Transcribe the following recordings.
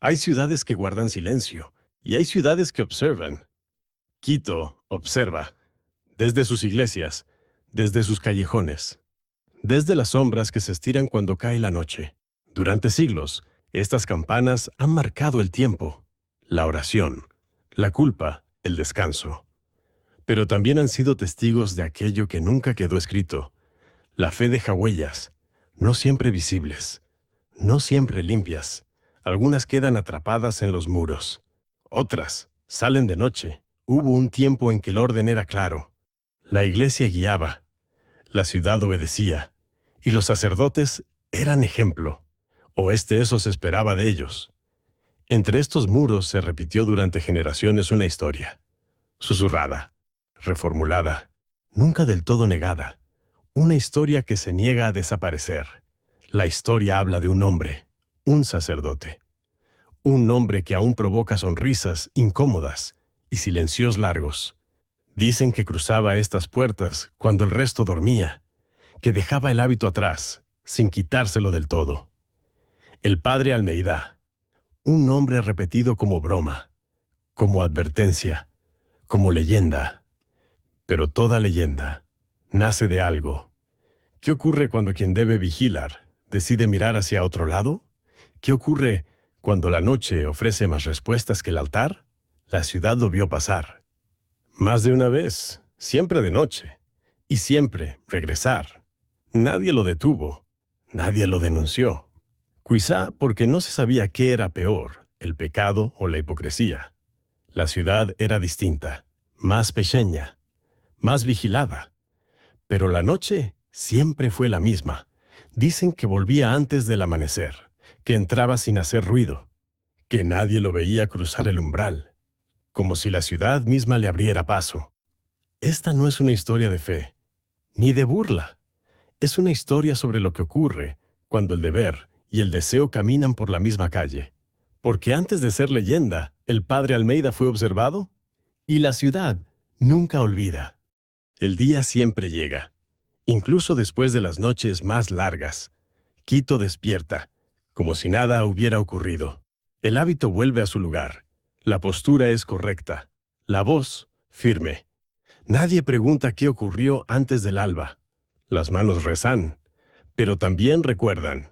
Hay ciudades que guardan silencio y hay ciudades que observan. Quito observa, desde sus iglesias, desde sus callejones, desde las sombras que se estiran cuando cae la noche. Durante siglos, estas campanas han marcado el tiempo, la oración, la culpa, el descanso. Pero también han sido testigos de aquello que nunca quedó escrito. La fe deja huellas, no siempre visibles, no siempre limpias. Algunas quedan atrapadas en los muros. Otras salen de noche. Hubo un tiempo en que el orden era claro. La iglesia guiaba, la ciudad obedecía, y los sacerdotes eran ejemplo, o eso se esperaba de ellos. Entre estos muros se repitió durante generaciones una historia, susurrada, reformulada, nunca del todo negada, una historia que se niega a desaparecer. La historia habla de un hombre, un sacerdote, un hombre que aún provoca sonrisas incómodas y silencios largos. Dicen que cruzaba estas puertas cuando el resto dormía, que dejaba el hábito atrás, sin quitárselo del todo. El padre Almeida, un nombre repetido como broma, como advertencia, como leyenda. Pero toda leyenda nace de algo. ¿Qué ocurre cuando quien debe vigilar decide mirar hacia otro lado? ¿Qué ocurre cuando la noche ofrece más respuestas que el altar? La ciudad lo vio pasar. Más de una vez, siempre de noche, y siempre regresar. Nadie lo detuvo, nadie lo denunció. Quizá porque no se sabía qué era peor, el pecado o la hipocresía. La ciudad era distinta, más pequeña, más vigilada. Pero la noche siempre fue la misma. Dicen que volvía antes del amanecer, que entraba sin hacer ruido, que nadie lo veía cruzar el umbral, como si la ciudad misma le abriera paso. Esta no es una historia de fe, ni de burla. Es una historia sobre lo que ocurre cuando el deber y el deseo caminan por la misma calle. Porque antes de ser leyenda, el padre Almeida fue observado y la ciudad nunca olvida. El día siempre llega, incluso después de las noches más largas. Quito despierta, como si nada hubiera ocurrido. El hábito vuelve a su lugar. La postura es correcta, la voz firme. Nadie pregunta qué ocurrió antes del alba. Las manos rezan, pero también recuerdan,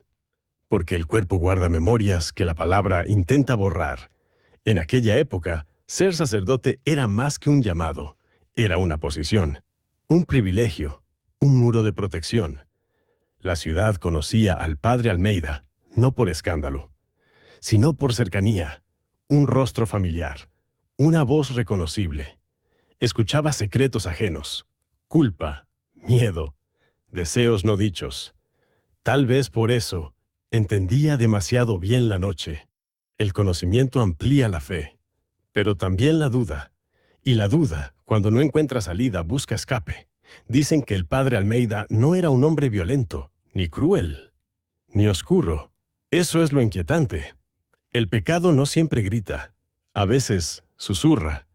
porque el cuerpo guarda memorias que la palabra intenta borrar. En aquella época, ser sacerdote era más que un llamado, era una posición, un privilegio, un muro de protección. La ciudad conocía al padre Almeida, no por escándalo, sino por cercanía, un rostro familiar, una voz reconocible. Escuchaba secretos ajenos, culpa, miedo, deseos no dichos. Tal vez por eso, entendía demasiado bien la noche. El conocimiento amplía la fe, pero también la duda. Y la duda, cuando no encuentra salida, busca escape. Dicen que el padre Almeida no era un hombre violento, ni cruel, ni oscuro. Eso es lo inquietante. El pecado no siempre grita, a veces susurra.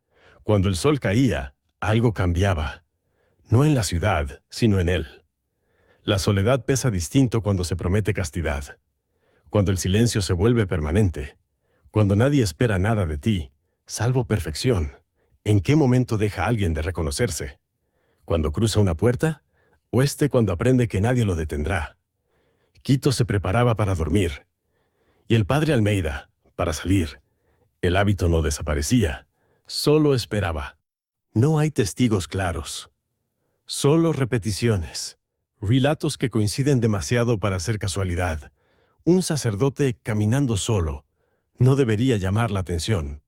Cuando el sol caía, algo cambiaba. No en la ciudad, sino en él. La soledad pesa distinto cuando se promete castidad. Cuando el silencio se vuelve permanente. Cuando nadie espera nada de ti, salvo perfección. ¿En qué momento deja alguien de reconocerse? ¿Cuando cruza una puerta? ¿O cuando aprende que nadie lo detendrá? Quito se preparaba para dormir. Y el padre Almeida, para salir. El hábito no desaparecía, solo esperaba. No hay testigos claros, solo repeticiones, relatos que coinciden demasiado para ser casualidad. Un sacerdote caminando solo no debería llamar la atención.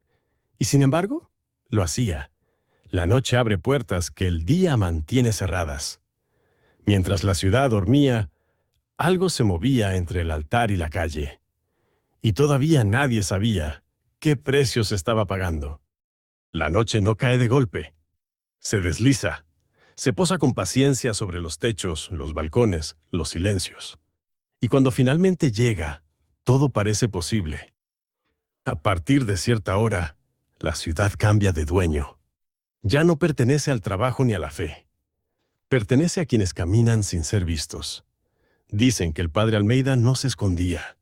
Y sin embargo, lo hacía. La noche abre puertas que el día mantiene cerradas. Mientras la ciudad dormía, algo se movía entre el altar y la calle. Y todavía nadie sabía qué precio se estaba pagando. La noche no cae de golpe. Se desliza. Se posa con paciencia sobre los techos, los balcones, los silencios. Y cuando finalmente llega, todo parece posible. A partir de cierta hora, la ciudad cambia de dueño. Ya no pertenece al trabajo ni a la fe. Pertenece a quienes caminan sin ser vistos. Dicen que el padre Almeida no se escondía,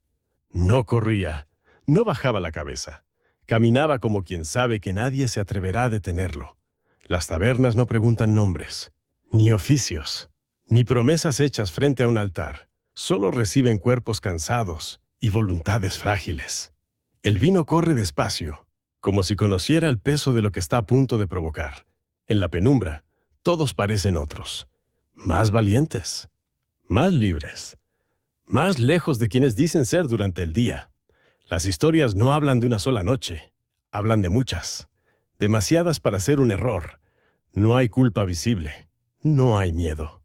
no corría, No bajaba la cabeza. Caminaba como quien sabe que nadie se atreverá a detenerlo. Las tabernas no preguntan nombres, ni oficios, ni promesas hechas frente a un altar. Solo reciben cuerpos cansados y voluntades frágiles. El vino corre despacio, como si conociera el peso de lo que está a punto de provocar. En la penumbra, todos parecen otros, más valientes, más libres, más lejos de quienes dicen ser durante el día. Las historias no hablan de una sola noche, hablan de muchas, demasiadas para ser un error. No hay culpa visible, no hay miedo.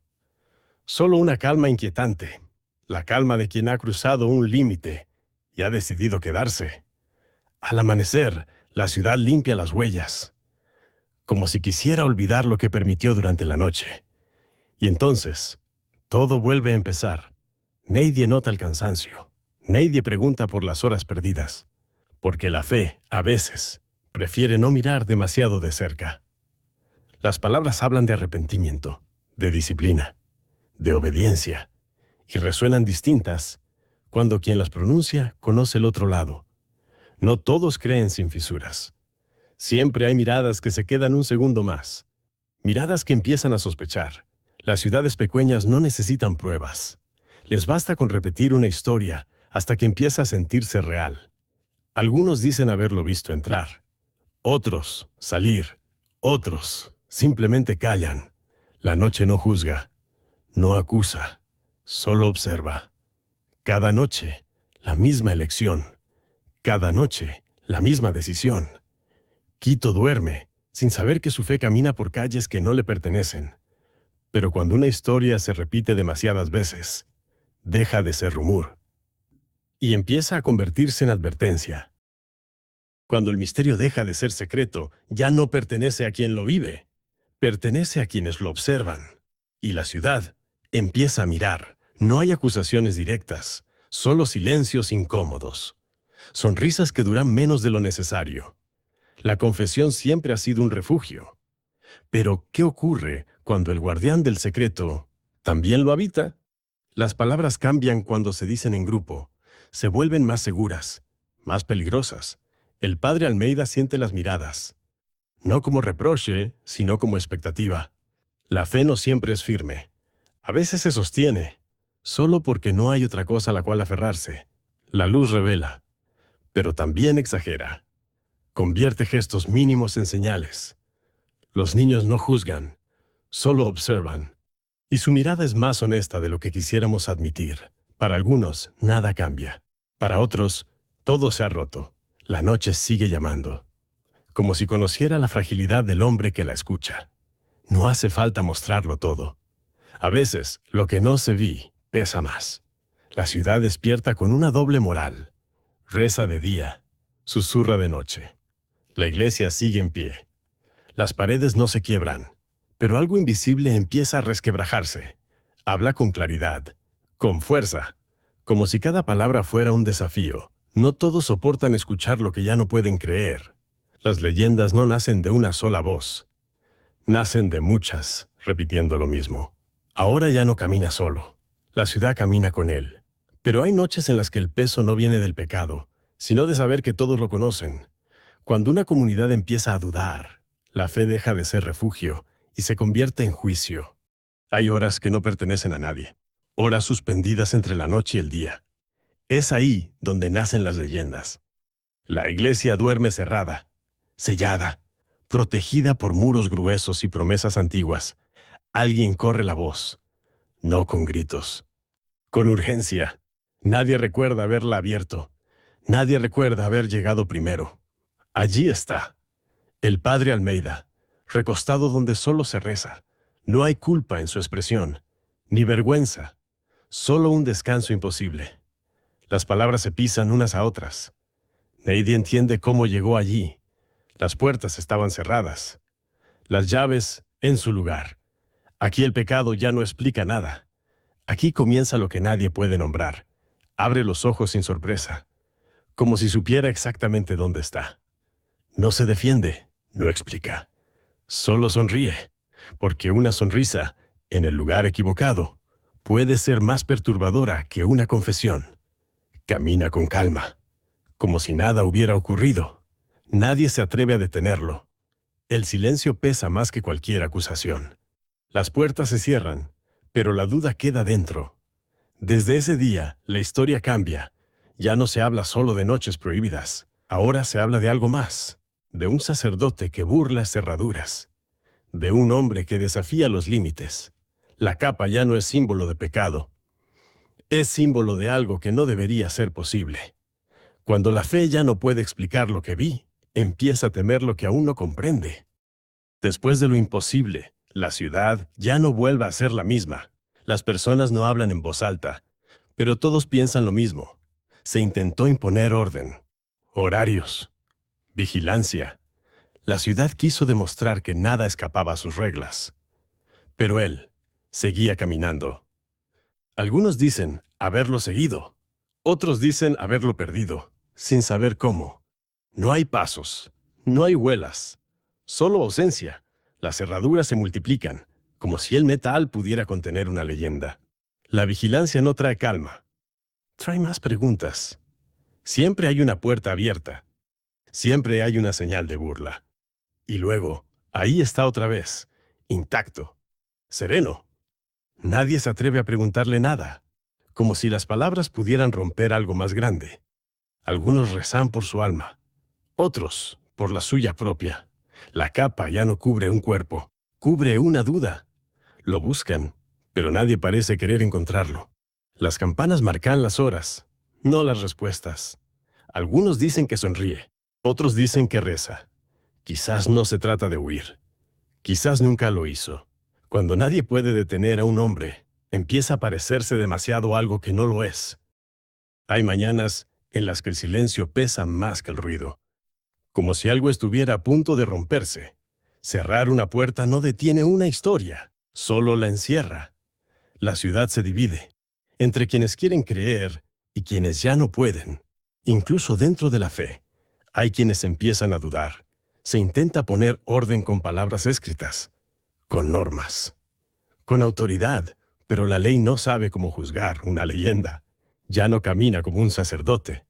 Solo una calma inquietante, la calma de quien ha cruzado un límite y ha decidido quedarse. Al amanecer, la ciudad limpia las huellas, como si quisiera olvidar lo que permitió durante la noche. Y entonces, todo vuelve a empezar. Nadie nota el cansancio. Nadie pregunta por las horas perdidas, porque la fe, a veces, prefiere no mirar demasiado de cerca. Las palabras hablan de arrepentimiento, de disciplina, de obediencia, y resuenan distintas cuando quien las pronuncia conoce el otro lado. No todos creen sin fisuras. Siempre hay miradas que se quedan un segundo más, miradas que empiezan a sospechar. Las ciudades pequeñas no necesitan pruebas. Les basta con repetir una historia hasta que empieza a sentirse real. Algunos dicen haberlo visto entrar, otros salir, otros simplemente callan. La noche no juzga, no acusa, solo observa. Cada noche, la misma elección. Cada noche, la misma decisión. Quito duerme, sin saber que su fe camina por calles que no le pertenecen. Pero cuando una historia se repite demasiadas veces, deja de ser rumor y empieza a convertirse en advertencia. Cuando el misterio deja de ser secreto, ya no pertenece a quien lo vive, pertenece a quienes lo observan. Y la ciudad empieza a mirar. No hay acusaciones directas, solo silencios incómodos. Sonrisas que duran menos de lo necesario. La confesión siempre ha sido un refugio. Pero, ¿qué ocurre cuando el guardián del secreto también lo habita? Las palabras cambian cuando se dicen en grupo. Se vuelven más seguras, más peligrosas. El padre Almeida siente las miradas. No como reproche, sino como expectativa. La fe no siempre es firme. A veces se sostiene, solo porque no hay otra cosa a la cual aferrarse. La luz revela, pero también exagera. Convierte gestos mínimos en señales. Los niños no juzgan, solo observan. Y su mirada es más honesta de lo que quisiéramos admitir. Para algunos, nada cambia. Para otros, todo se ha roto. La noche sigue llamando. Como si conociera la fragilidad del hombre que la escucha. No hace falta mostrarlo todo. A veces, lo que no se vi pesa más. La ciudad despierta con una doble moral. Reza de día, susurra de noche. La iglesia sigue en pie. Las paredes no se quiebran, pero algo invisible empieza a resquebrajarse. Habla con claridad, con fuerza, como si cada palabra fuera un desafío. No todos soportan escuchar lo que ya no pueden creer. Las leyendas no nacen de una sola voz. Nacen de muchas, repitiendo lo mismo. Ahora ya no camina solo. La ciudad camina con él. Pero hay noches en las que el peso no viene del pecado, sino de saber que todos lo conocen. Cuando una comunidad empieza a dudar, la fe deja de ser refugio y se convierte en juicio. Hay horas que no pertenecen a nadie, horas suspendidas entre la noche y el día. Es ahí donde nacen las leyendas. La iglesia duerme cerrada, sellada, protegida por muros gruesos y promesas antiguas. Alguien corre la voz, no con gritos, con urgencia. Nadie recuerda haberla abierto. Nadie recuerda haber llegado primero. Allí está, el padre Almeida, recostado donde solo se reza. No hay culpa en su expresión, ni vergüenza, solo un descanso imposible. Las palabras se pisan unas a otras. Nadie entiende cómo llegó allí. Las puertas estaban cerradas, las llaves en su lugar. Aquí el pecado ya no explica nada. Aquí comienza lo que nadie puede nombrar. Abre los ojos sin sorpresa, como si supiera exactamente dónde está. No se defiende, no explica. Solo sonríe, porque una sonrisa, en el lugar equivocado, puede ser más perturbadora que una confesión. Camina con calma, como si nada hubiera ocurrido. Nadie se atreve a detenerlo. El silencio pesa más que cualquier acusación. Las puertas se cierran, pero la duda queda dentro. Desde ese día, la historia cambia. Ya no se habla solo de noches prohibidas. Ahora se habla de algo más. De un sacerdote que burla cerraduras. De un hombre que desafía los límites. La capa ya no es símbolo de pecado. Es símbolo de algo que no debería ser posible. Cuando la fe ya no puede explicar lo que vi, empieza a temer lo que aún no comprende. Después de lo imposible, la ciudad ya no vuelve a ser la misma. Las personas no hablan en voz alta, pero todos piensan lo mismo. Se intentó imponer orden, horarios, vigilancia. La ciudad quiso demostrar que nada escapaba a sus reglas. Pero él seguía caminando. Algunos dicen haberlo seguido. Otros dicen haberlo perdido, sin saber cómo. No hay pasos, no hay huelas, solo ausencia. Las cerraduras se multiplican, como si el metal pudiera contener una leyenda. La vigilancia no trae calma. Trae más preguntas. Siempre hay una puerta abierta. Siempre hay una señal de burla. Y luego, ahí está otra vez, intacto, sereno. Nadie se atreve a preguntarle nada, como si las palabras pudieran romper algo más grande. Algunos rezan por su alma, otros por la suya propia. La capa ya no cubre un cuerpo, cubre una duda. Lo buscan, pero nadie parece querer encontrarlo. Las campanas marcan las horas, no las respuestas. Algunos dicen que sonríe, otros dicen que reza. Quizás no se trata de huir. Quizás nunca lo hizo. Cuando nadie puede detener a un hombre, empieza a parecerse demasiado algo que no lo es. Hay mañanas en las que el silencio pesa más que el ruido. Como si algo estuviera a punto de romperse. Cerrar una puerta no detiene una historia, solo la encierra. La ciudad se divide entre quienes quieren creer y quienes ya no pueden. Incluso dentro de la fe, hay quienes empiezan a dudar. Se intenta poner orden con palabras escritas, con normas, con autoridad, pero la ley no sabe cómo juzgar una leyenda. Ya no camina como un sacerdote,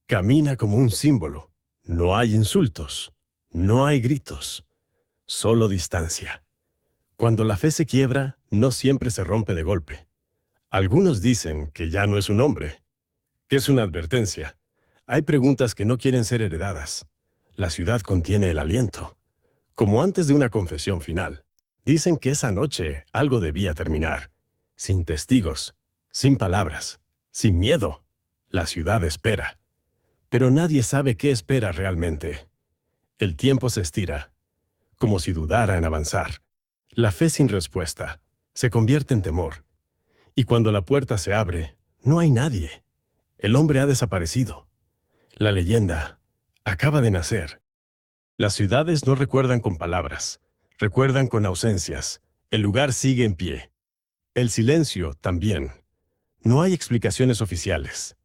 camina como un símbolo. No hay insultos, no hay gritos, solo distancia. Cuando la fe se quiebra, no siempre se rompe de golpe. Algunos dicen que ya no es un hombre, que es una advertencia. Hay preguntas que no quieren ser heredadas. La ciudad contiene el aliento, como antes de una confesión final. Dicen que esa noche algo debía terminar, sin testigos, sin palabras, sin miedo. La ciudad espera, pero nadie sabe qué espera realmente. El tiempo se estira, como si dudara en avanzar. La fe sin respuesta se convierte en temor. Y cuando la puerta se abre, no hay nadie. El hombre ha desaparecido. La leyenda acaba de nacer. Las ciudades no recuerdan con palabras, recuerdan con ausencias. El lugar sigue en pie. El silencio también. No hay explicaciones oficiales.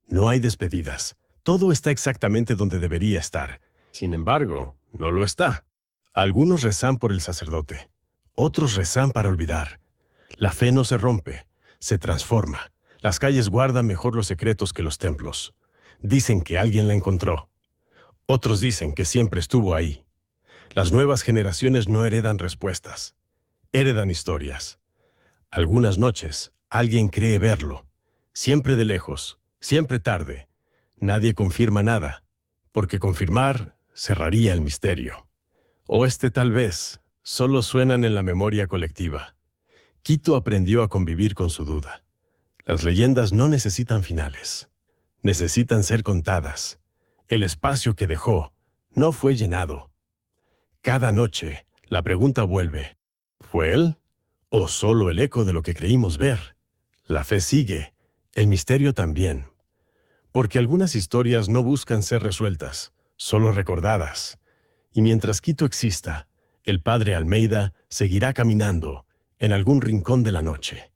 No hay despedidas. Todo está exactamente donde debería estar. Sin embargo, no lo está. Algunos rezan por el sacerdote. Otros rezan para olvidar. La fe no se rompe, se transforma. Las calles guardan mejor los secretos que los templos. Dicen que alguien la encontró. Otros dicen que siempre estuvo ahí. Las nuevas generaciones no heredan respuestas, heredan historias. Algunas noches, alguien cree verlo. Siempre de lejos, siempre tarde. Nadie confirma nada, porque confirmar cerraría el misterio. O tal vez, solo suenan en la memoria colectiva. Quito aprendió a convivir con su duda. Las leyendas no necesitan finales. Necesitan ser contadas. El espacio que dejó no fue llenado. Cada noche, la pregunta vuelve. ¿Fue él? ¿O solo el eco de lo que creímos ver? La fe sigue, el misterio también. Porque algunas historias no buscan ser resueltas, solo recordadas. Y mientras Quito exista, el padre Almeida seguirá caminando en algún rincón de la noche.